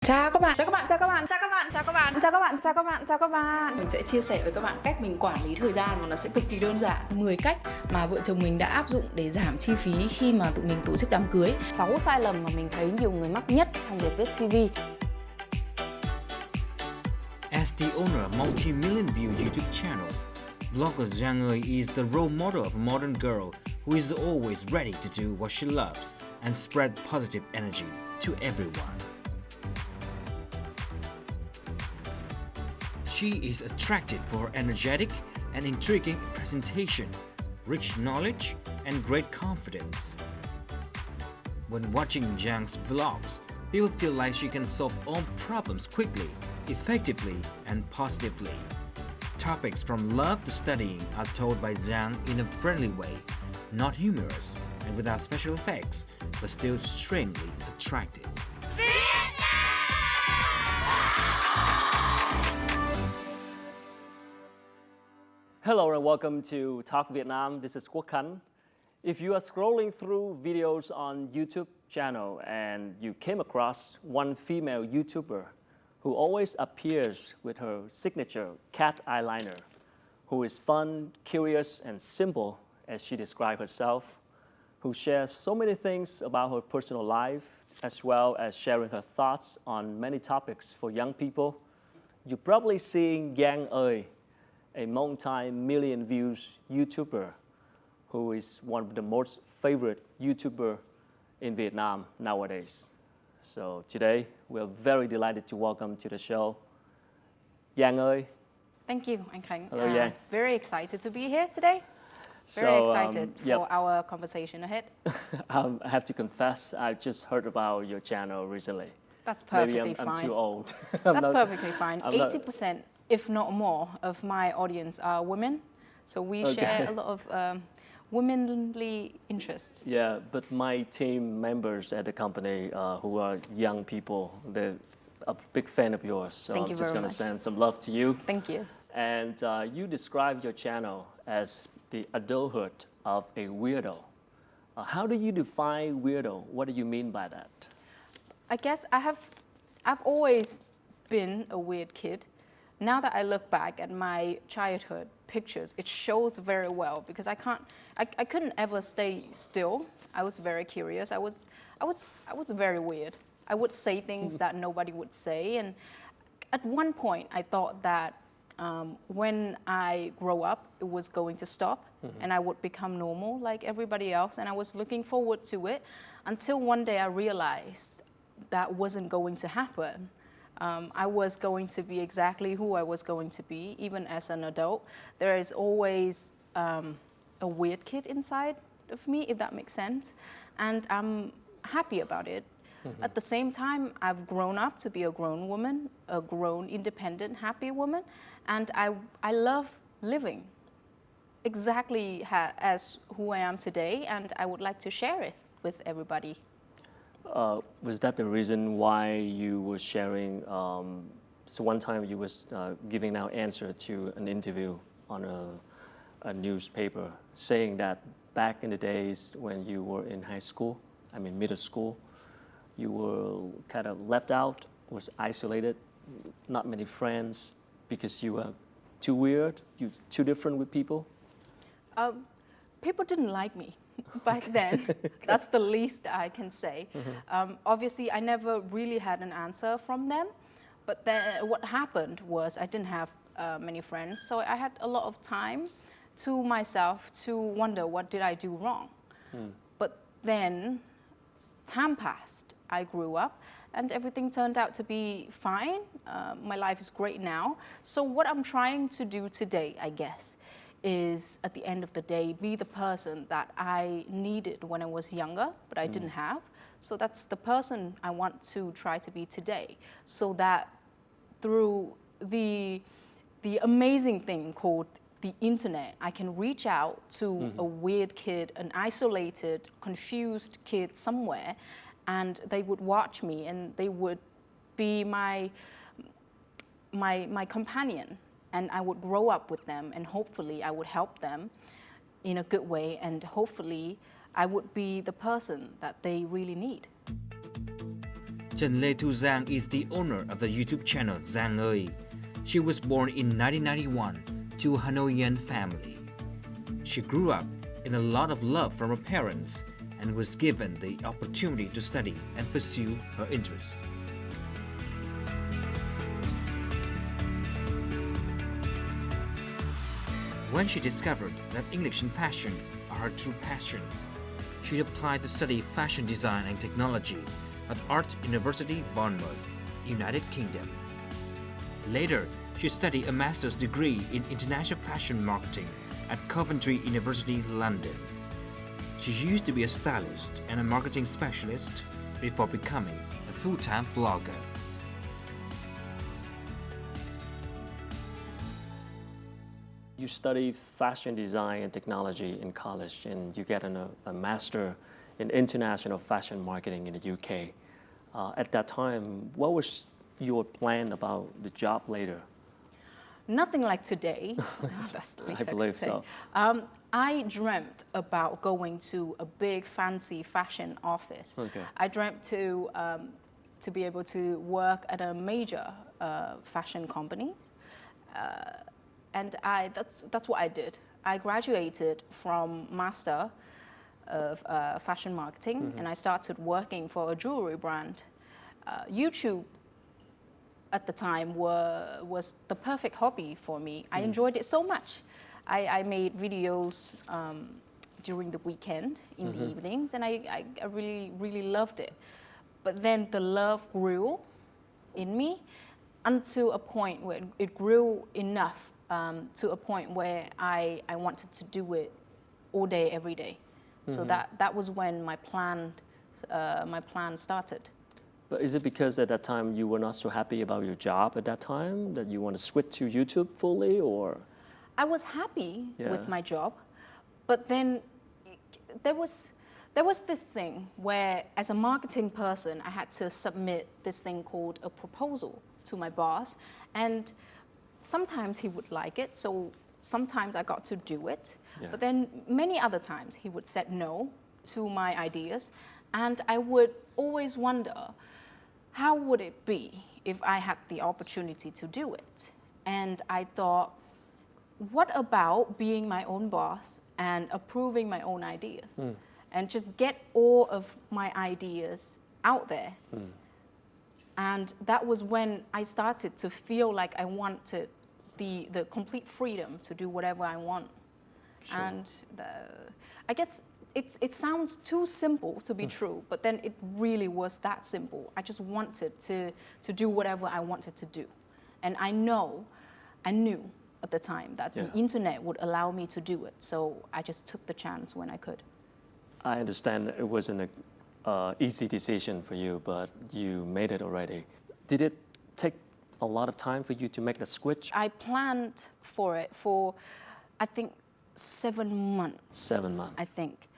Chào các bạn. Mình sẽ chia sẻ với các bạn cách mình quản lý thời gian và nó sẽ cực kỳ đơn giản. 10 cách mà vợ chồng mình đã áp dụng để giảm chi phí khi mà tụi mình tổ chức đám cưới. 6 sai lầm mà mình thấy nhiều người mắc nhất trong việc viết CV. As the owner of multi-million view YouTube channel, vlogger Giang Ơi is the role model of a modern girl who is always ready to do what she loves and spread positive energy to everyone. She is attractive for her energetic and intriguing presentation, rich knowledge, and great confidence. When watching Giang's vlogs, people feel like she can solve all problems quickly, effectively, and positively. Topics from love to studying are told by Giang in a friendly way, not humorous and without special effects, but still extremely attractive. Hello and welcome to Talk Vietnam. This is Quốc Khánh. If you are scrolling through videos on YouTube channel and you came across one female YouTuber who always appears with her signature cat eyeliner, who is fun, curious, and simple as she describes herself, who shares so many things about her personal life, as well as sharing her thoughts on many topics for young people, you're probably seeing Giang Ơi, a multi-million views YouTuber who is one of the most favorite YouTuber in Vietnam nowadays. So today, we're very delighted to welcome to the show Giang Ơi. Thank you, Anh Khánh. Hello, Giang. Very excited to be here today. Very excited for our conversation ahead. I have to confess, I've just heard about your channel recently. That's perfectly Maybe fine. I'm too old. That's perfectly fine. 80%, if not more, of my audience are women. So we share a lot of womanly interests. Yeah, but my team members at the company who are young people, they're a big fan of yours. So Thank I'm you just very going to much. send some love to you. Thank you. And you describe your channel as the adulthood of a weirdo. How do you define weirdo? What do you mean by that? I guess I've always been a weird kid. Now that I look back at my childhood pictures, it shows very well because I couldn't ever stay still. I was very curious. I was very weird. I would say things that nobody would say, and at one point I thought that when I grow up, it was going to stop, and I would become normal like everybody else, and I was looking forward to it until one day I realized that wasn't going to happen. I was going to be exactly who I was going to be, even as an adult. There is always a weird kid inside of me, if that makes sense, and I'm happy about it. At the same time, I've grown up to be a grown woman, a grown, independent, happy woman, and I love living exactly as who I am today, and I would like to share it with everybody. Was that the reason why you were sharing? So one time you was giving out answer to an interview on a newspaper, saying that back in the days when you were in high school, I mean middle school, you were kind of left out, was isolated, not many friends because you were too weird, you too different with people. People didn't like me back then. That's the least I can say. Obviously, I never really had an answer from them. But then what happened was I didn't have many friends, so I had a lot of time to myself to wonder what did I do wrong. But then time passed. I grew up, and everything turned out to be fine. My life is great now. So what I'm trying to do today, I guess, is at the end of the day, be the person that I needed when I was younger, but I didn't have. So that's the person I want to try to be today, so that through the amazing thing called the internet, I can reach out to a weird kid, an isolated, confused kid somewhere, and they would watch me and they would be my companion, and I would grow up with them, and hopefully I would help them in a good way, and hopefully I would be the person that they really need. Trần Lê Thu Giang is the owner of the YouTube channel Giang Ơi. She was born in 1991 to a Hanoian family. She grew up in a lot of love from her parents and was given the opportunity to study and pursue her interests. When she discovered that English and fashion are her true passions, she applied to study fashion design and technology at Art University, Bournemouth, United Kingdom. Later, she studied a master's degree in international fashion marketing at Coventry University, London. She used to be a stylist and a marketing specialist before becoming a full-time vlogger. You study fashion design and technology in college, and you get a master in international fashion marketing in the UK. At that time, what was your plan about the job later? Nothing like today. That's the least I believe could say. so. I dreamt about going to a big fancy fashion office. Okay. I dreamt to be able to work at a major fashion company. And that's what I did. I graduated from Master of Fashion Marketing, and I started working for a jewelry brand. YouTube at the time was the perfect hobby for me. I enjoyed it so much. I made videos during the weekend, in the evenings, and I really, really loved it. But then the love grew in me until a point where it grew enough to a point where I wanted to do it all day, every day. So that was when my plan started. But is it because at that time you were not so happy about your job at that time that you want to switch to YouTube fully, or? I was happy Yeah. with my job, but then there was this thing where, as a marketing person, I had to submit this thing called a proposal to my boss, and sometimes he would like it, so sometimes I got to do it. Yeah. But then many other times he would say no to my ideas, and I would always wonder, how would it be if I had the opportunity to do it? And I thought, what about being my own boss and approving my own ideas and just get all of my ideas out there? And that was when I started to feel like I wanted the complete freedom to do whatever I want. Sure. And I guess it sounds too simple to be true, but then it really was that simple. I just wanted to do whatever I wanted to do. And I knew at the time that the internet would allow me to do it. So I just took the chance when I could. I understand it wasn't an easy decision for you, but you made it already. Did it take a lot of time for you to make the switch? I planned for it for, I think, 7 months. 7 months. I think.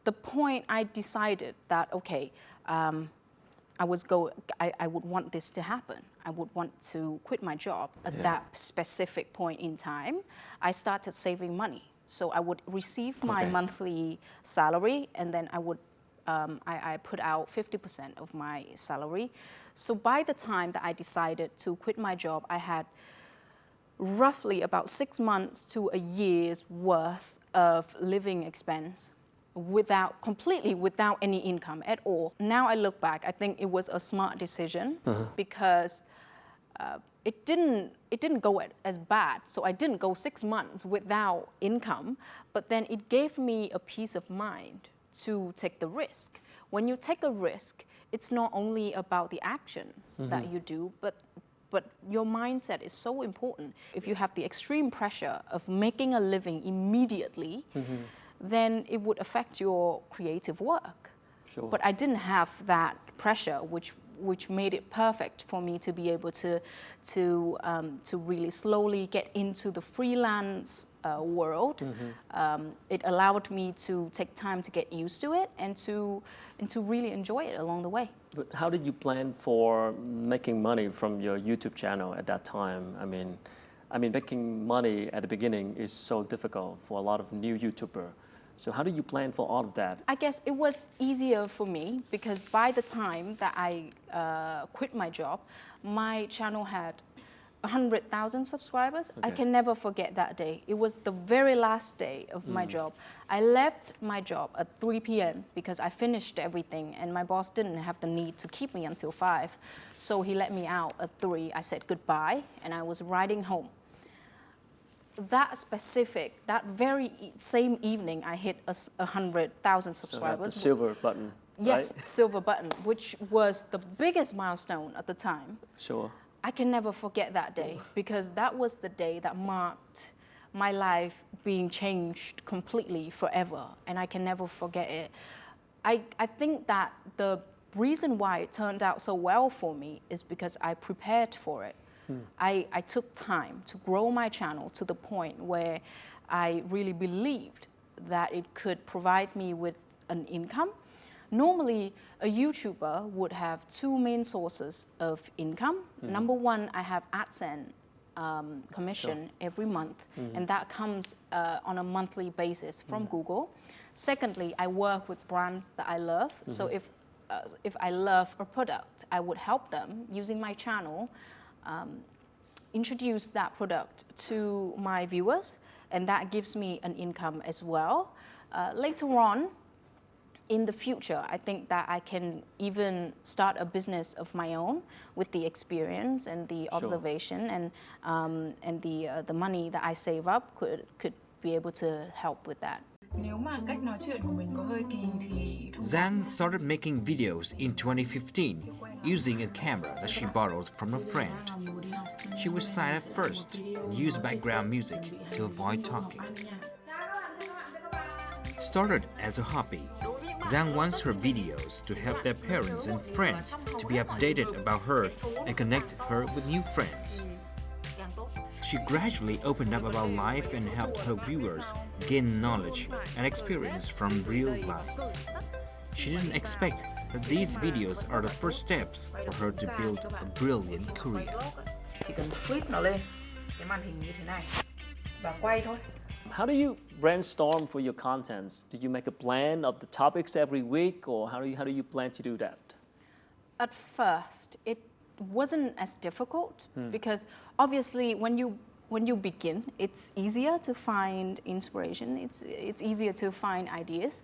The point I decided that, okay, I would want this to happen. I would want to quit my job at that specific point in time. I started saving money. So I would receive my monthly salary, and then I would I put out 50% of my salary. So by the time that I decided to quit my job, I had roughly about 6 months to a year's worth of living expense completely without any income at all. Now I look back, I think it was a smart decision because it didn't go as bad. So I didn't go 6 months without income, but then it gave me a peace of mind to take the risk. When you take a risk, it's not only about the actions that you do, but your mindset is so important. If you have the extreme pressure of making a living immediately, then it would affect your creative work. Sure. But I didn't have that pressure, which made it perfect for me to be able to really slowly get into the freelance world. It allowed me to take time to get used to it and to really enjoy it along the way. But how did you plan for making money from your YouTube channel at that time? I mean, making money at the beginning is so difficult for a lot of new YouTubers. So how do you plan for all of that? I guess it was easier for me because by the time that I quit my job, my channel had 100,000 subscribers. I Okay. can never forget that day. It was the very last day of my job. I left my job at 3 p.m. because I finished everything and my boss didn't have the need to keep me until 5. So he let me out at 3. I said goodbye and I was riding home. That very same evening, I hit 100,000 So you have subscribers. the silver button, Yes, right? silver button, which was the biggest milestone at the time. Sure. I can never forget that day because that was the day that marked my life being changed completely forever, and I can never forget it. I think that the reason why it turned out so well for me is because I prepared for it. I took time to grow my channel to the point where I really believed that it could provide me with an income. Normally, a YouTuber would have 2 main sources of income. Number one, I have AdSense commission every month, and that comes on a monthly basis from Google. Secondly, I work with brands that I love. So if I love a product, I would help them using my channel introduce that product to my viewers, and that gives me an income as well. Later on, in the future, I think that I can even start a business of my own with the experience and the observation and the money that I save up could be able to help with that. Nếu mà cách nói chuyện của mình có hơi kỳ thì Giang started making videos in 2015 using a camera that she borrowed from a friend. She was silent at first and used background music to avoid talking. Started as a hobby, Giang wants her videos to help their parents and friends to be updated about her and connect her with new friends. She gradually opened up about life and helped her viewers gain knowledge and experience from real life. She didn't expect that these videos are the first steps for her to build a brilliant career. Chỉ cần flip nó lên cái màn hình như thế này và quay thôi. How do you brainstorm for your contents? Do you make a plan of the topics every week, or how do you plan to do that? At first, it wasn't as difficult because obviously when you begin, it's easier to find inspiration. It's easier to find ideas.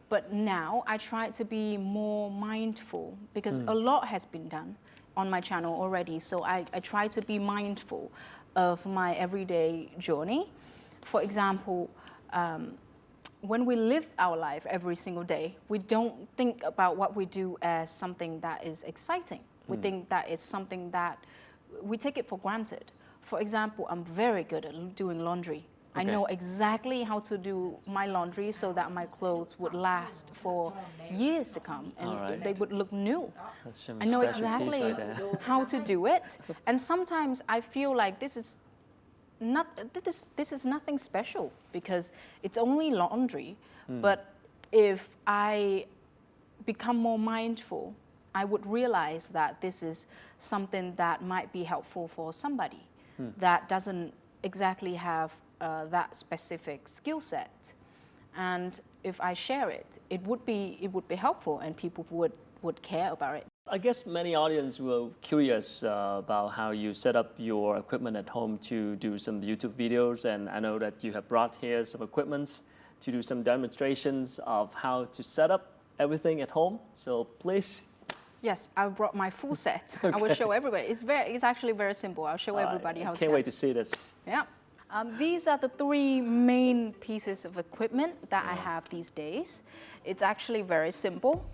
But now I try to be more mindful because a lot has been done on my channel already. So I try to be mindful of my everyday journey. For example, when we live our life every single day, we don't think about what we do as something that is exciting. We think that it's something that we take it for granted. For example, I'm very good at doing laundry. I know exactly how to do my laundry so that my clothes would last for years to come and they would look new. That's some I know specialties exactly right there. how to do it. And sometimes I feel like this is nothing special because it's only laundry. But if I become more mindful, I would realize that this is something that might be helpful for somebody that doesn't exactly have that specific skill set. And if I share it, it would be helpful and people would care about it. I guess many audience were curious about how you set up your equipment at home to do some YouTube videos, and I know that you have brought here some equipments to do some demonstrations of how to set up everything at home. So please. Yes, I brought my full set. I will show everybody. It's actually very simple. I'll show everybody how it's Can't done. wait to see this. Yeah. These are the 3 main pieces of equipment that I have these days. It's actually very simple.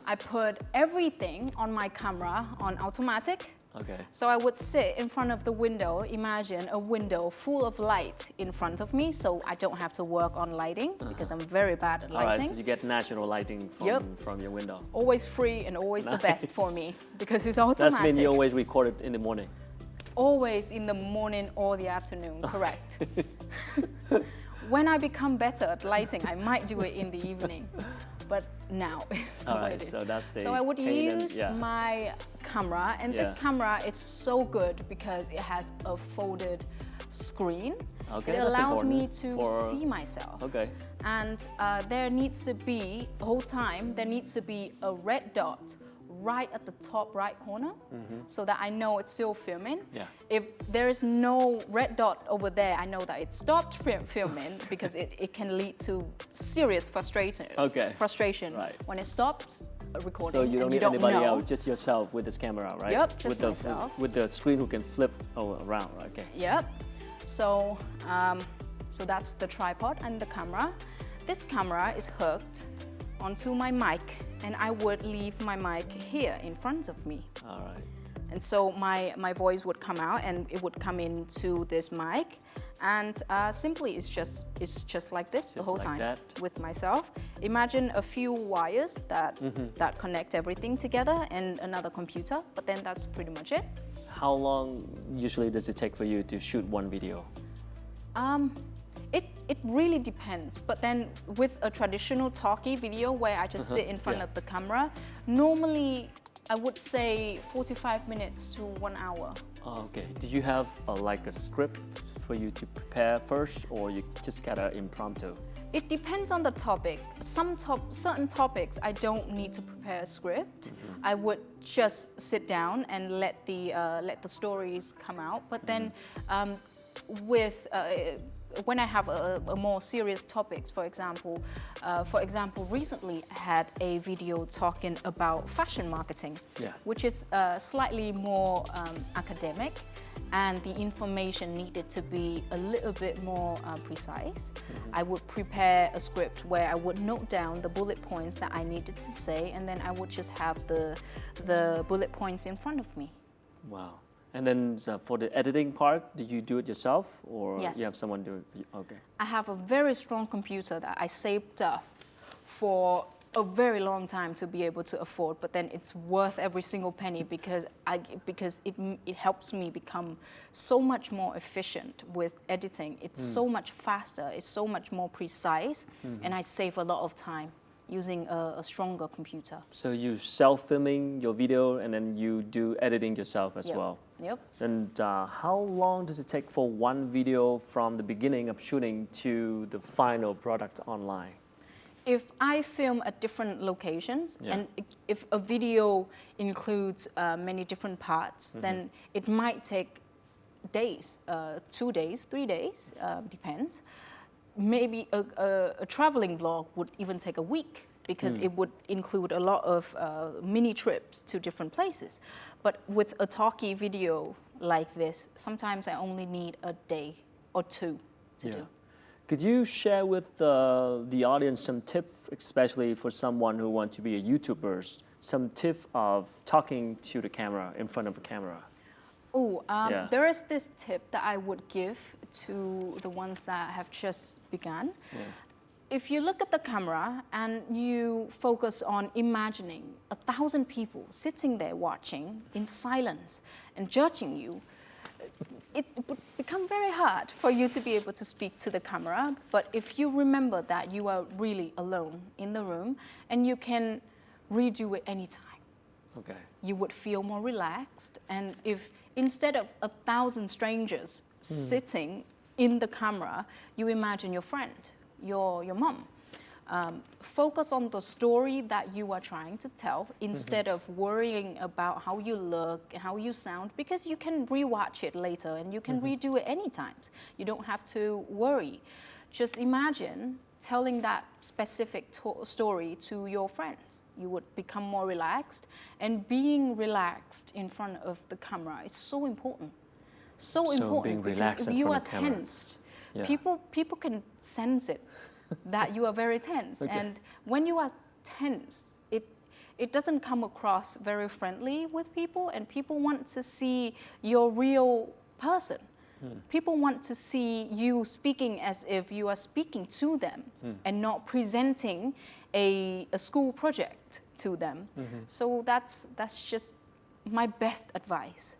I put everything on my camera on automatic. Okay. So I would sit in front of the window, imagine a window full of light in front of me, so I don't have to work on lighting because I'm very bad at All right, lighting. so you get natural lighting from your window. Always free and always the best for Nice. me because it's automatic. That's mean you always record it in the morning. Always in the morning or the afternoon, correct. When I become better at lighting, I might do it in the evening. But now it's the All way right, it is. so that's the So I would Canon, use yeah. my camera, and this Yeah. camera is so good because it has a folded screen. Okay, It that's allows me important to for- see myself. Okay. and there needs to be, the whole time, there needs to be a red dot right at the top right corner, so that I know it's still filming. Yeah. If there is no red dot over there, I know that it stopped filming because it can lead to serious frustration. Right. When it stops recording. So you don't and need you anybody know. else, just yourself with this camera, right? Yep, just with myself. With the screen who can flip around, right? Okay. Yep. So, so that's the tripod and the camera. This camera is hooked onto my mic, and I would leave my mic here in front of me. All right. And so my voice would come out and it would come into this mic, and simply it's just like this the whole like time that. with myself. Imagine a few wires that connect everything together and another computer, but then that's pretty much it. How long usually does it take for you to shoot one video? It really depends, but then with a traditional talkie video where I just sit in front Yeah. of the camera, normally I would say 45 minutes to 1 hour. Oh, okay. Do you have like a script for you to prepare first, or you just gotta impromptu? It depends on the topic. Certain topics I don't need to prepare a script. I would just sit down and let the stories come out. But then when I have a more serious topics, for example, recently I had a video talking about fashion marketing, which is slightly more academic, and the information needed to be a little bit more precise. I would prepare a script where I would note down the bullet points that I needed to say, and then I would just have the bullet points in front of me. Wow. And then for the editing part, did you do it yourself, or Yes. you have someone do it for you? Okay. I have a very strong computer that I saved up for a very long time to be able to afford, but then it's worth every single penny because it helps me become so much more efficient with editing. It's so much faster, it's so much more precise, and I save a lot of time using a stronger computer. So you self-filming your video, and then you do editing yourself as well. Yep. And how long does it take for one video from the beginning of shooting to the final product online? If I film at different locations, and if a video includes many different parts, then it might take days, 2 days, 3 days, depends. Maybe a traveling vlog would even take a week because it would include a lot of mini trips to different places. But with a talkie video like this, sometimes I only need a day or two to do. Could you share with the audience some tips, especially for someone who wants to be a YouTuber, some tip of talking to the camera, in front of a camera? There is this tip that I would give to the ones that have just begun. If you look at the camera and you focus on imagining 1,000 people sitting there watching in silence and judging you, it would become very hard for you to be able to speak to the camera. But if you remember that you are really alone in the room and you can redo it anytime, you would feel more relaxed. And if instead of 1,000 strangers sitting in the camera, you imagine your friend, your mom. Focus on the story that you are trying to tell instead of worrying about how you look and how you sound, because you can rewatch it later and you can redo it anytime. You don't have to worry. Just imagine telling that specific story to your friends. You would become more relaxed, and being relaxed in front of the camera is so important. So important, being because relaxed if in you front are of camera. tensed, people can sense it, that you are very tense. And when you are tense, it doesn't come across very friendly with people, and people want to see your real person. People want to see you speaking as if you are speaking to them and not presenting a school project to them. So that's just my best advice.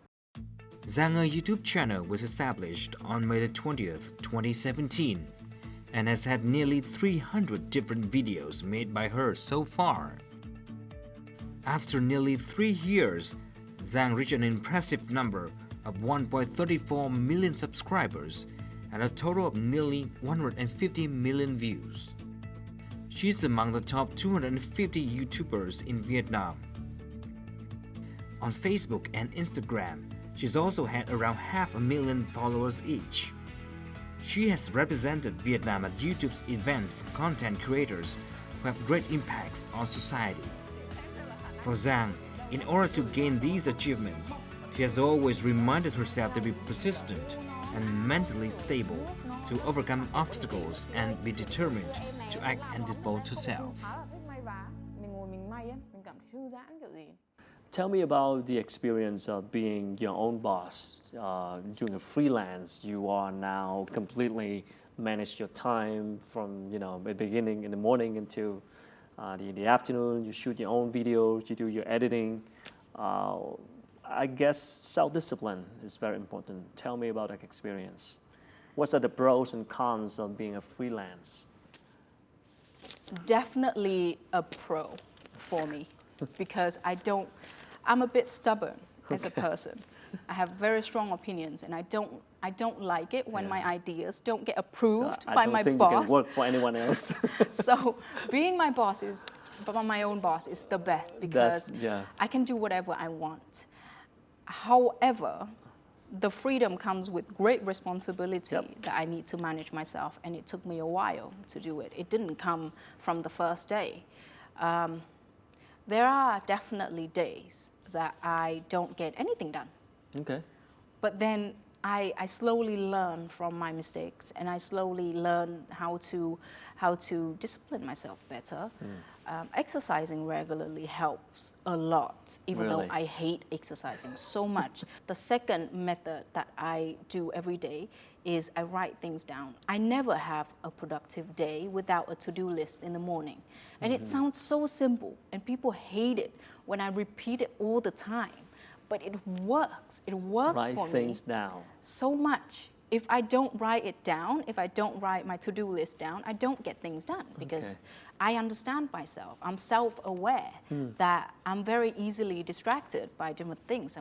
Giang Ơi YouTube channel was established on May 20th, 2017 and has had nearly 300 different videos made by her so far. After nearly 3 years, Giang reached an impressive number of 1.34 million subscribers and a total of nearly 150 million views. She's among the top 250 YouTubers in Vietnam. On Facebook and Instagram, she's also had around 500,000 followers each. She has represented Vietnam at YouTube's events for content creators who have great impacts on society. For Giang, in order to gain these achievements, she has always reminded herself to be persistent and mentally stable, to overcome obstacles and be determined to act and devote herself. Tell me about the experience of being your own boss. Doing a freelance, you are now completely manage your time from the beginning in the morning until the afternoon. You shoot your own videos, you do your editing. I guess self-discipline is very important. Tell me about that experience. What are the pros and cons of being a freelance? Definitely a pro for me because I'm a bit stubborn as a person. I have very strong opinions and I don't like it when my ideas don't get approved by my I don't think boss. you can work for anyone else. So being my own boss is the best because I can do whatever I want. However, the freedom comes with great responsibility that I need to manage myself, and it took me a while to do it. It didn't come from the first day. There are definitely days that I don't get anything done. Okay. But then I slowly learn from my mistakes, and I slowly learn how to discipline myself better. Exercising regularly helps a lot, even though I hate exercising so much. The second method that I do every day is I write things down. I never have a productive day without a to-do list in the morning. And it sounds so simple, and people hate it when I repeat it all the time. But it works. It works for me. Write things down. So much. If I don't write it down, if I don't write my to-do list down, I don't get things done because I understand myself. I'm self-aware that I'm very easily distracted by different things.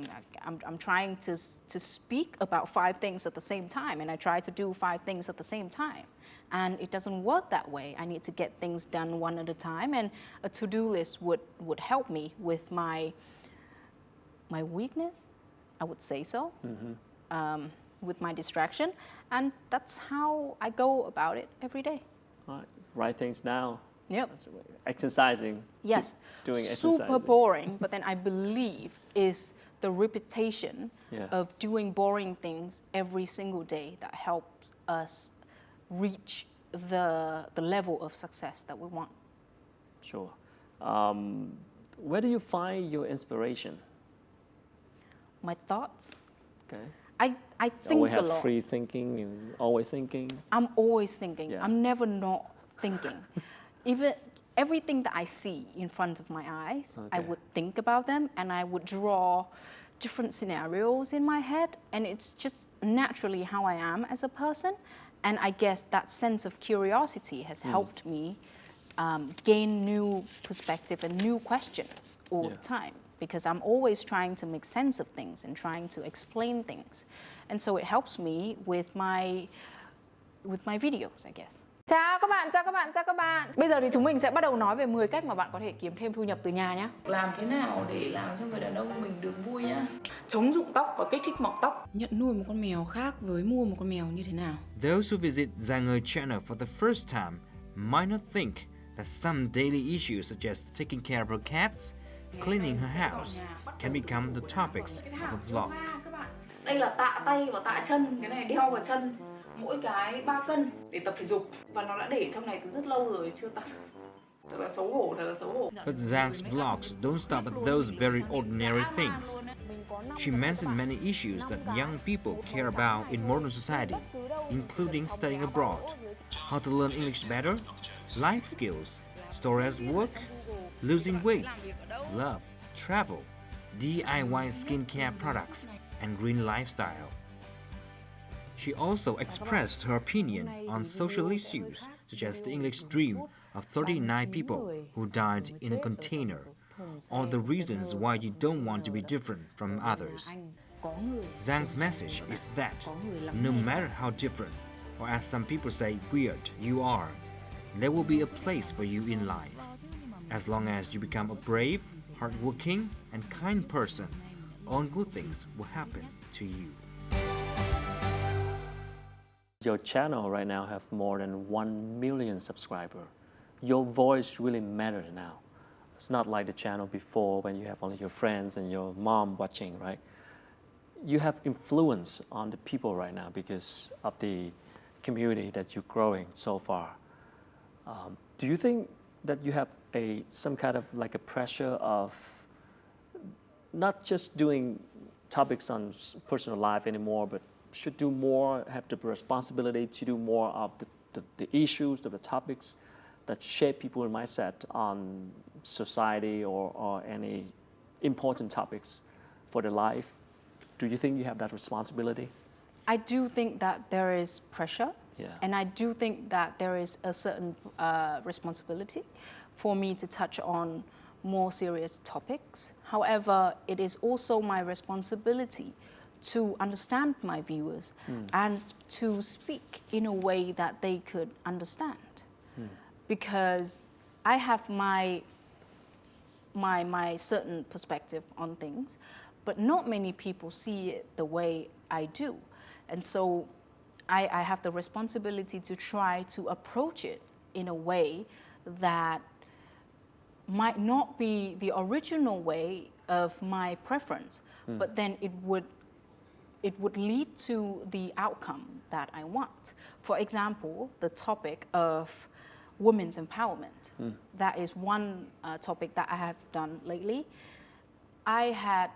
I'm trying to speak about 5 things at the same time, and I try to do 5 things at the same time. And it doesn't work that way. I need to get things done one at a time, and a to-do list would help me with my weakness, I would say so. With my distraction, and that's how I go about it every day. All right. Write things down. Yep. Exercising. Yes. Doing exercising. Super boring, but then I believe is the repetition of doing boring things every single day that helps us reach the level of success that we want. Sure. Where do you find your inspiration? My thoughts. Okay. I think Always a have lot. free thinking and always thinking. I'm always thinking. Yeah. I'm never not thinking. Even everything that I see in front of my eyes, I would think about them, and I would draw different scenarios in my head, and it's just naturally how I am as a person. And I guess that sense of curiosity has helped me gain new perspective and new questions all the time, because I'm always trying to make sense of things and trying to explain things. And so it helps me with my videos, I guess. Chào các bạn, chào các bạn, chào các bạn. Bây giờ thì chúng mình sẽ bắt đầu nói về 10 cách mà bạn có thể kiếm thêm thu nhập từ nhà nhé. Làm thế nào để làm cho người đàn ông mình được vui nhá? Chống rụng tóc và kích thích mọc tóc. Nhận nuôi một con mèo khác với mua một con mèo như thế nào? Those who visit Giang Ơi channel for the first time might not think that some daily issues such as taking care of her cats, cleaning her house can become the topics of a vlog. Đây là tạ tay và tạ chân, cái này đeo vào chân, mỗi cái 3 cân để tập thể dục, và nó đã để trong này từ rất lâu rồi chưa tập. Thật là xấu hổ, thật là xấu hổ. But Giang's vlogs don't stop at those very ordinary things. She mentioned many issues that young people care about in modern society, including studying abroad, how to learn English better, life skills, story at work, losing weight, love, travel, DIY skincare products, and green lifestyle. She also expressed her opinion on social issues such as the English dream of 39 people who died in a container, or the reasons why you don't want to be different from others. Giang's message is that no matter how different, or as some people say, weird you are, there will be a place for you in life. As long as you become a brave, hardworking, and kind person, all good things will happen to you. Your channel right now have more than 1 million subscribers. Your voice really matters now. It's not like the channel before when you have only your friends and your mom watching, right? You have influence on the people right now because of the community that you're growing so far. Do you think that you have some kind of like a pressure of not just doing topics on personal life anymore, but should do more, have the responsibility to do more of the issues, the topics that shape people's mindset on society or any important topics for their life? Do you think you have that responsibility? I do think that there is pressure, and I do think that there is a certain responsibility for me to touch on more serious topics. However, it is also my responsibility to understand my viewers and to speak in a way that they could understand. Because I have my certain perspective on things, but not many people see it the way I do. And so I have the responsibility to try to approach it in a way that might not be the original way of my preference, but then it would lead to the outcome that I want. For example, the topic of women's empowerment. That is one topic that I have done lately. I had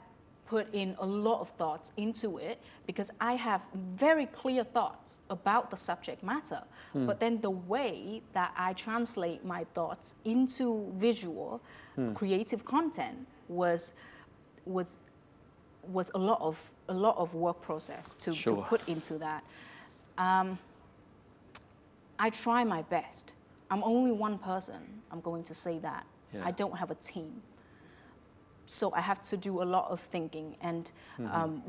put in a lot of thoughts into it because I have very clear thoughts about the subject matter. But then the way that I translate my thoughts into visual, creative content was a lot of work process to put into that. I try my best. I'm only one person, I'm going to say that. I don't have a team. So I have to do a lot of thinking. And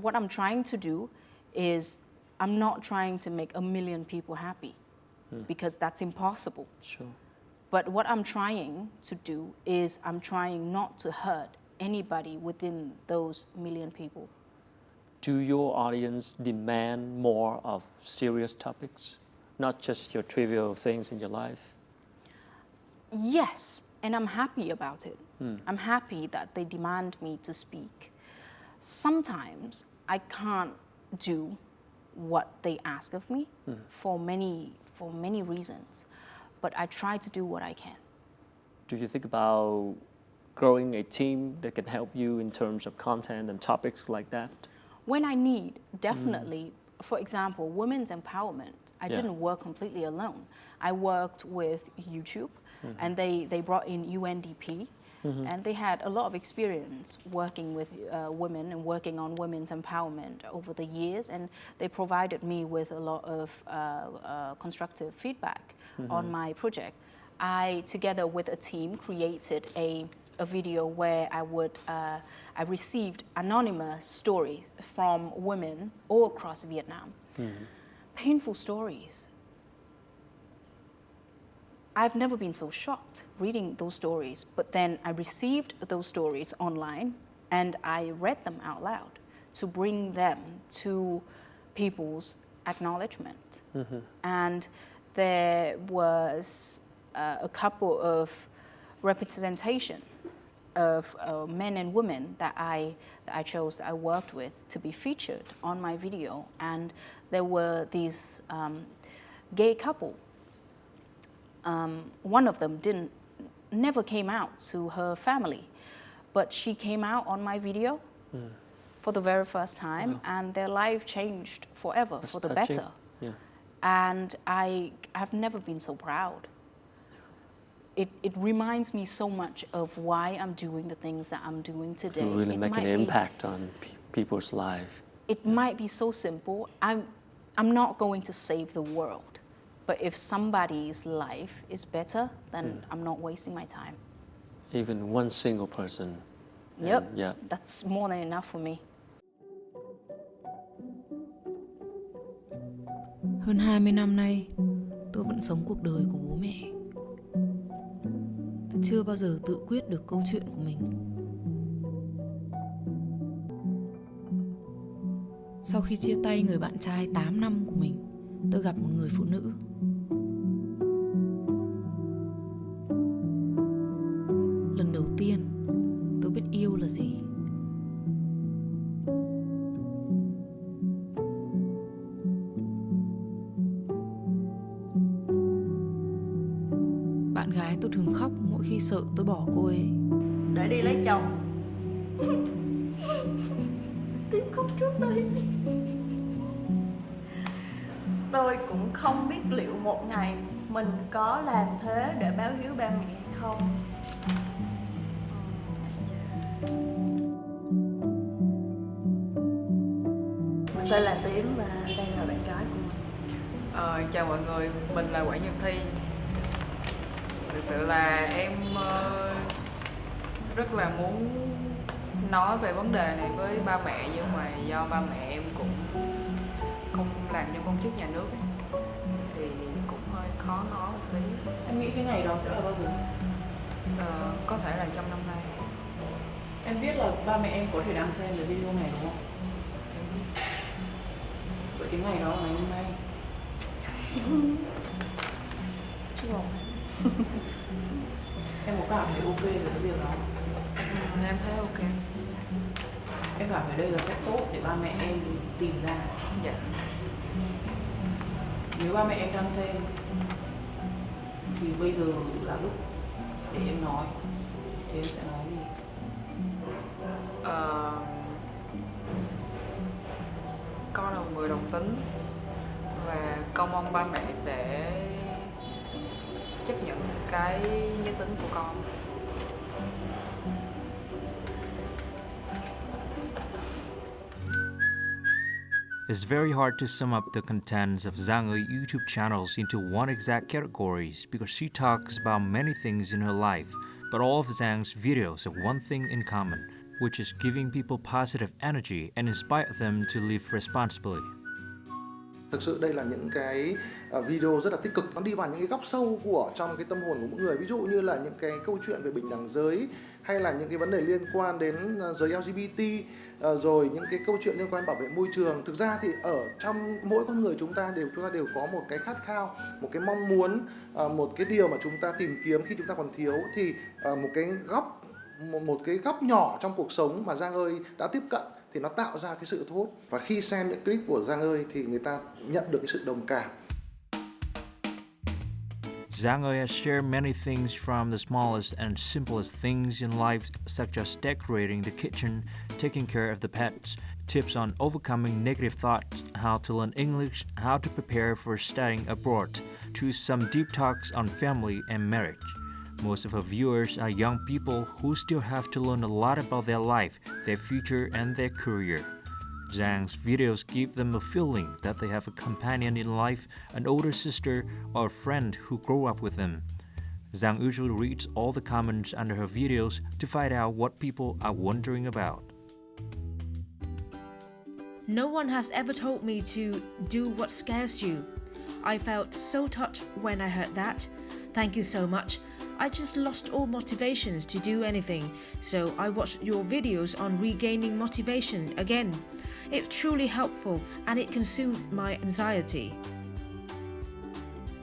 what I'm trying to do is I'm not trying to make 1 million people happy because that's impossible. But what I'm trying to do is I'm trying not to hurt anybody within those 1 million people. Do your audience demand more of serious topics, not just your trivial things in your life? Yes, and I'm happy about it. I'm happy that they demand me to speak. Sometimes I can't do what they ask of me for many reasons, but I try to do what I can. Do you think about growing a team that can help you in terms of content and topics like that? When I need, definitely. For example, women's empowerment, I didn't work completely alone. I worked with YouTube, and they brought in UNDP, and they had a lot of experience working with women and working on women's empowerment over the years, and they provided me with a lot of constructive feedback on my project. I, together with a team, created a video where I received anonymous stories from women all across Vietnam. Painful stories. I've never been so shocked reading those stories, but then I received those stories online and I read them out loud to bring them to people's acknowledgement. And there was a couple of representation of men and women that I chose, that I worked with to be featured on my video. And there were these gay couple. One of them never came out to her family, but she came out on my video for the very first time, and their life changed forever. That's for the touching. Better. And I have never been so proud. It reminds me so much of why I'm doing the things that I'm doing today. To really make an impact on people's life. It might be so simple. I'm not going to save the world, but if somebody's life is better, then I'm not wasting my time. Even one single person. Yep, that's more than enough for me. Hơn 20 năm nay, tôi vẫn sống cuộc đời của bố mẹ. Tôi chưa bao giờ tự quyết được câu chuyện của mình. Sau khi chia tay người bạn trai 8 năm của mình, tôi gặp một người phụ nữ. Lần đầu tiên, tôi biết yêu là gì. Bạn gái tôi thường khóc mỗi khi sợ tôi bỏ cô ấy. Để đi lấy chồng. Tim khóc trước đây. Tôi cũng không biết liệu một ngày mình có làm thế để báo hiếu ba mẹ hay không. Mình tên là Tím và đây là bạn gái của mình. Chào mọi người, mình là Quản Nhật Thi. Thực sự là em rất là muốn nói về vấn đề này với ba mẹ, nhưng mà do ba mẹ em cũng không làm trong công chức nhà nước ấy, thì cũng hơi khó nói một tí. Em nghĩ cái ngày đó sẽ là bao giờ? Có thể là trong năm nay. Em biết là ba mẹ em có thể đang xem cái video này đúng không? Em biết. Vậy cái ngày đó là ngày hôm nay. Chúc mừng. Em có cảm thấy ok về cái việc đó? Em thấy ok. Em cảm thấy đây là cách tốt để ba mẹ em tìm ra. Dạ. Nếu ba mẹ em đang xem thì bây giờ là lúc để em nói. Thì em sẽ nói gì? Con là một người đồng tính và con mong ba mẹ sẽ chấp nhận cái giới tính của con. It's very hard to sum up the contents of Giang Ơi YouTube channels into one exact categories because she talks about many things in her life, but all of Giang's videos have one thing in common, which is giving people positive energy and inspire them to live responsibly. Thực sự đây là những cái video rất là tích cực, nó đi vào những cái góc sâu của trong cái tâm hồn của mỗi người. Ví dụ như là những cái câu chuyện về bình đẳng giới, hay là những cái vấn đề liên quan đến giới LGBT, rồi những cái câu chuyện liên quan bảo vệ môi trường. Thực ra thì ở trong mỗi con người chúng ta đều có một cái khát khao, một cái mong muốn, một cái điều mà chúng ta tìm kiếm khi chúng ta còn thiếu. Thì một cái góc nhỏ trong cuộc sống mà Giang Ơi đã tiếp cận thì nó tạo ra cái sự thu hút. Và khi xem những clip của Giang Ơi thì người ta nhận được cái sự đồng cảm. Giang Ơi has shared many things from the smallest and simplest things in life, such as decorating the kitchen, taking care of the pets, tips on overcoming negative thoughts, how to learn English, how to prepare for studying abroad, to some deep talks on family and marriage. Most of her viewers are young people who still have to learn a lot about their life, their future, and their career. Giang's videos give them a feeling that they have a companion in life, an older sister, or a friend who grew up with them. Giang usually reads all the comments under her videos to find out what people are wondering about. No one has ever told me to do what scares you. I felt so touched when I heard that. Thank you so much. I just lost all motivations to do anything, so I watched your videos on regaining motivation again. It's truly helpful and it can soothe my anxiety.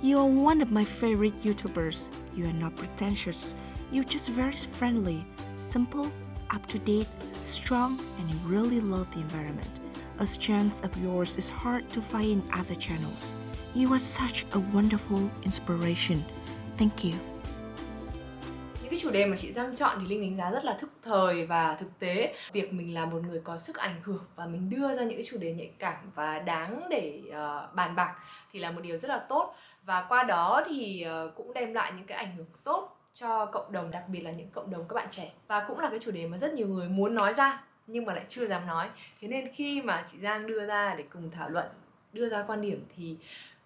You are one of my favorite YouTubers. You are not pretentious. You're just very friendly, simple, up-to-date, strong, and you really love the environment. A strength of yours is hard to find in other channels. You are such a wonderful inspiration. Thank you. Những cái chủ đề mà chị Giang chọn thì Linh đánh giá rất là thức thời và thực tế. Việc mình là một người có sức ảnh hưởng và mình đưa ra những cái chủ đề nhạy cảm và đáng để bàn bạc thì là một điều rất là tốt. Và qua đó thì cũng đem lại những cái ảnh hưởng tốt cho cộng đồng, đặc biệt là những cộng đồng các bạn trẻ. Và cũng là cái chủ đề mà rất nhiều người muốn nói ra nhưng mà lại chưa dám nói. Thế nên khi mà chị Giang đưa ra để cùng thảo luận, đưa ra quan điểm thì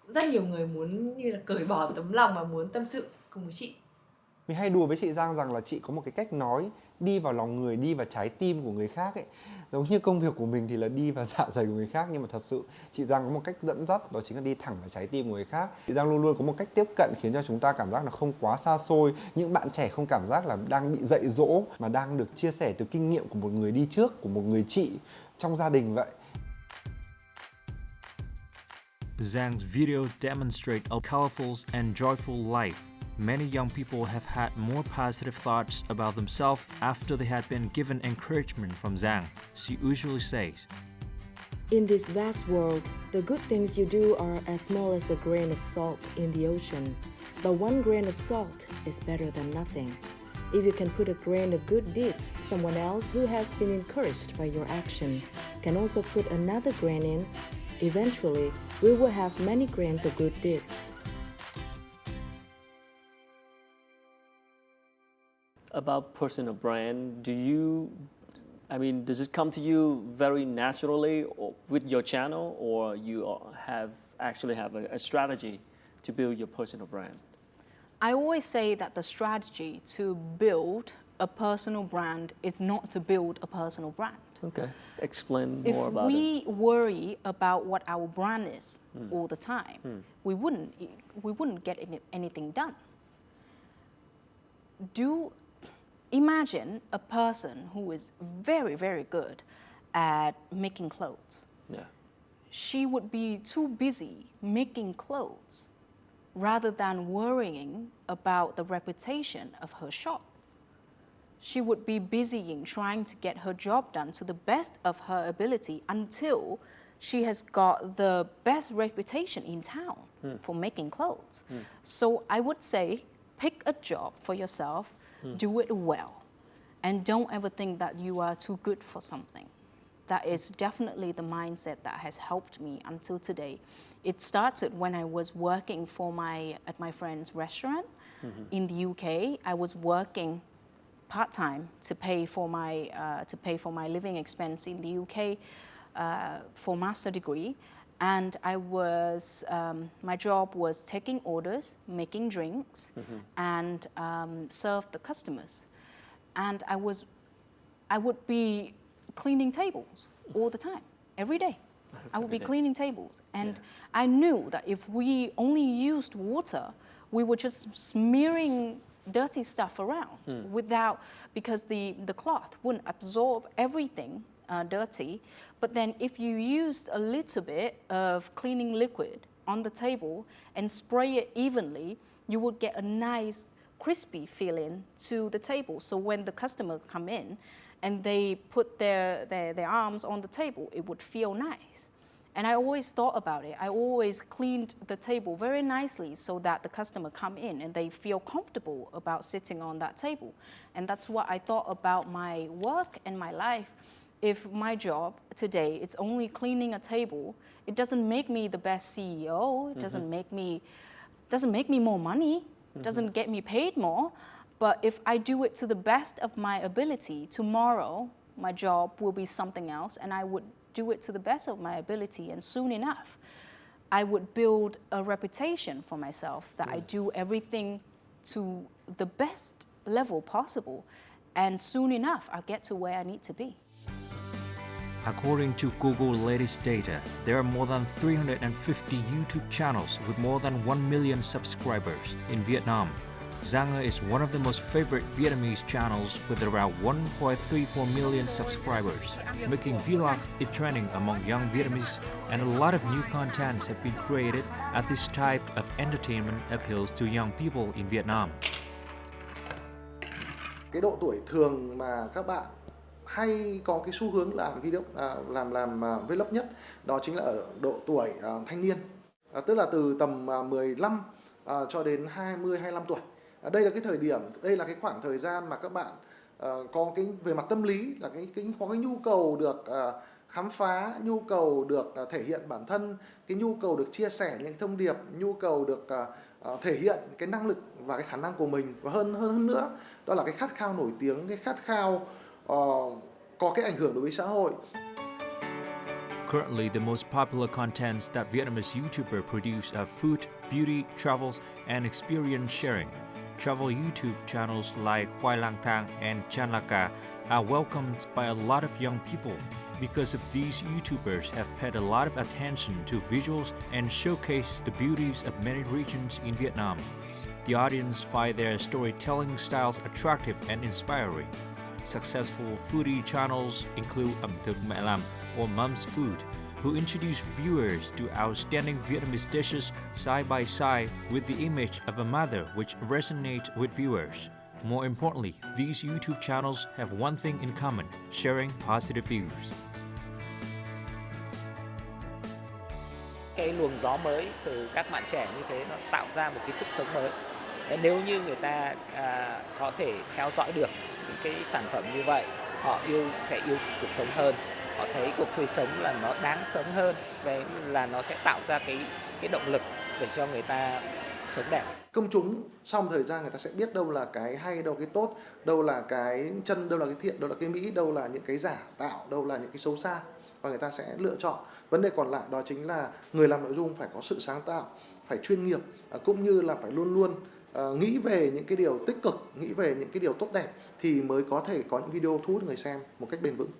cũng rất nhiều người muốn như là cởi bỏ tấm lòng và muốn tâm sự cùng với chị. Mình hay đùa với chị Giang rằng là chị có một cái cách nói đi vào lòng người, đi vào trái tim của người khác ấy. Giống như công việc của mình thì là đi vào dạ dày của người khác, nhưng mà thật sự chị Giang có một cách dẫn dắt, đó chính là đi thẳng vào trái tim của người khác. Chị Giang luôn luôn có một cách tiếp cận khiến cho chúng ta cảm giác là không quá xa xôi. Những bạn trẻ không cảm giác là đang bị dạy dỗ, mà đang được chia sẻ từ kinh nghiệm của một người đi trước, của một người chị trong gia đình vậy. Giang's video demonstrate a colorful and joyful life. Many young people have had more positive thoughts about themselves after they had been given encouragement from Giang. She usually says, In this vast world, the good things you do are as small as a grain of salt in the ocean. But one grain of salt is better than nothing. If you can put a grain of good deeds, someone else who has been encouraged by your action can also put another grain in. Eventually, we will have many grains of good deeds. About personal brand, does it come to you very naturally or with your channel, or you have a strategy to build your personal brand? I always say that the strategy to build a personal brand is not to build a personal brand. Okay, explain more about it. If we worry about what our brand is all the time, we wouldn't get anything done. Imagine a person who is very, very good at making clothes. Yeah. She would be too busy making clothes rather than worrying about the reputation of her shop. She would be busy in trying to get her job done to the best of her ability until she has got the best reputation in town for making clothes. So I would say, pick a job for yourself, do it well, and don't ever think that you are too good for something. That is definitely the mindset that has helped me until today. It started when I was working at my friend's restaurant in the UK. I was working part-time to pay for my living expense in the UK for master degree, and my job was taking orders, making drinks, and serve the customers. And I would be cleaning tables all the time, every day. I would be cleaning tables, and I knew that if we only used water, we were just smearing dirty stuff around because the cloth wouldn't absorb everything dirty. But then if you used a little bit of cleaning liquid on the table and spray it evenly, you would get a nice crispy feeling to the table. So when the customer come in and they put their arms on the table, it would feel nice. And I always thought about it. I always cleaned the table very nicely so that the customer come in and they feel comfortable about sitting on that table. And that's what I thought about my work and my life. If my job today is only cleaning a table, it doesn't make me the best CEO. It doesn't make me more money. It doesn't get me paid more. But if I do it to the best of my ability, tomorrow my job will be something else, and I would do it to the best of my ability, and soon enough, I would build a reputation for myself that I do everything to the best level possible, and soon enough, I'll get to where I need to be. According to Google latest data, there are more than 350 YouTube channels with more than 1 million subscribers in Vietnam. Giang Ơi is one of the most favorite Vietnamese channels with around 1.34 million subscribers, making vlogs a trending among young Vietnamese, and a lot of new contents have been created as this type of entertainment appeals to young people in Vietnam. Cái độ tuổi thường mà các bạn hay có cái xu hướng làm video làm vlog nhất, đó chính là ở độ tuổi thanh niên, tức là từ tầm 15 cho đến 20-25 tuổi. Đây là cái thời điểm, đây là cái khoảng thời gian mà các bạn có cái về mặt tâm lý là có cái nhu cầu được khám phá, nhu cầu được thể hiện bản thân, cái nhu cầu được chia sẻ những thông điệp, nhu cầu được thể hiện cái năng lực và cái khả năng của mình, và hơn nữa đó là cái khát khao nổi tiếng, cái khát khao có cái ảnh hưởng đối với xã hội. Currently, the most popular contents that Vietnamese YouTubers produce are food, beauty, travels, and experience sharing. travel YouTube channels like Khoai Lang Thang and Chan Laka are welcomed by a lot of young people because of these YouTubers have paid a lot of attention to visuals and showcase the beauties of many regions in Vietnam. The audience find their storytelling styles attractive and inspiring. Successful foodie channels include Ẩm thực mẹ làm or Mom's Food, who introduce viewers to outstanding Vietnamese dishes side by side with the image of a mother, which resonate with viewers. More importantly, these YouTube channels have one thing in common, sharing positive views. Cái luồng gió mới từ các bạn trẻ như thế nó tạo ra một cái sức sống mới. Nếu như người ta có thể theo dõi được những cái sản phẩm như vậy, họ sẽ yêu cuộc sống hơn. Họ thấy cuộc sống là nó đáng sống hơn, là nó sẽ tạo ra cái động lực để cho người ta sống đẹp. Công chúng sau một thời gian người ta sẽ biết đâu là cái hay, đâu là cái tốt, đâu là cái chân, đâu là cái thiện, đâu là cái mỹ, đâu là những cái giả tạo, đâu là những cái xấu xa, và người ta sẽ lựa chọn. Vấn đề còn lại đó chính là người làm nội dung phải có sự sáng tạo, phải chuyên nghiệp, cũng như là phải luôn luôn nghĩ về những cái điều tích cực, nghĩ về những cái điều tốt đẹp thì mới có thể có những video thu hút người xem một cách bền vững.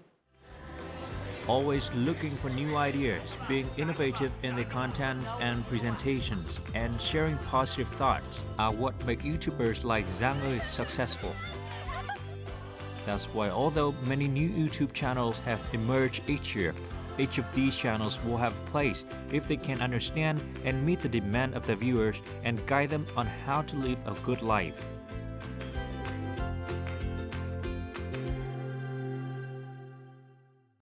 Always looking for new ideas, being innovative in the content and presentations, and sharing positive thoughts are what make YouTubers like Giang Ơi successful. That's why although many new YouTube channels have emerged each year, each of these channels will have a place if they can understand and meet the demand of the viewers and guide them on how to live a good life.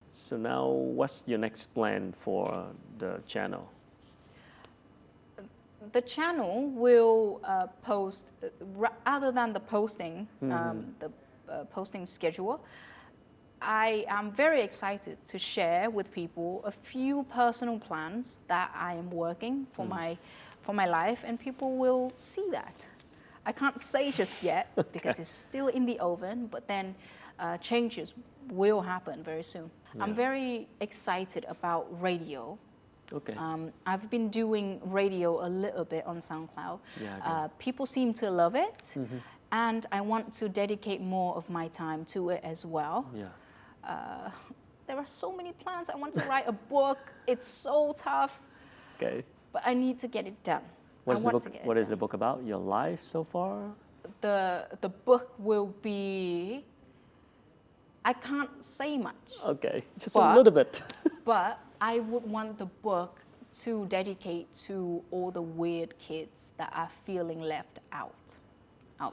So now, what's your next plan for the channel? The channel will post, other than the posting, posting schedule, I am very excited to share with people a few personal plans that I am working for my life, and people will see that. I can't say just yet because it's still in the oven, but then changes will happen very soon. Yeah. I'm very excited about radio. Okay. I've been doing radio a little bit on SoundCloud. Yeah, people seem to love it, and I want to dedicate more of my time to it as well. Yeah. There are so many plans. I want to write a book. It's so tough. Okay. But I need to get it done. What is the book about? Your life so far? The book will be, I can't say much. Okay, just a little bit. But I would want the book to dedicate to all the weird kids that are feeling left out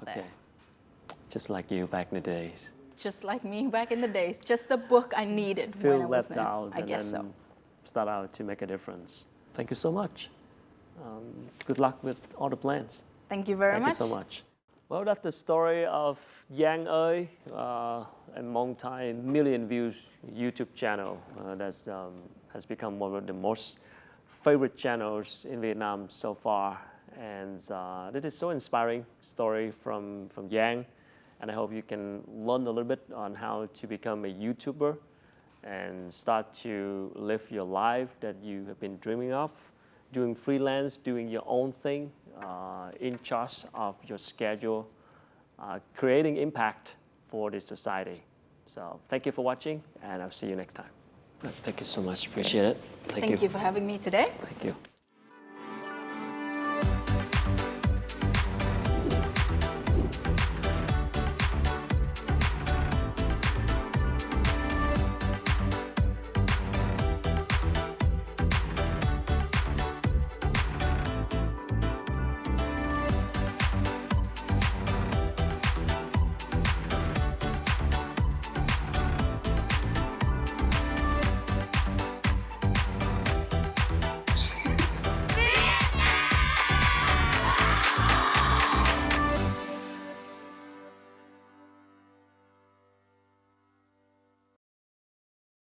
there. Just like you back in the days. Just like me back in the days. Just the book I needed when I was left there. out, I guess so. Start out to make a difference. Thank you so much. Good luck with all the plans. Thank you very much. Thank you so much. Well, that's the story of Giang Ơi, a multi-million views YouTube channel that has become one of the most favorite channels in Vietnam so far. And this is so inspiring story from Giang. And I hope you can learn a little bit on how to become a YouTuber and start to live your life that you have been dreaming of, doing freelance, doing your own thing, in charge of your schedule, creating impact for the society. So thank you for watching, and I'll see you next time. Thank you so much. Appreciate it. Thank you for having me today. Thank you.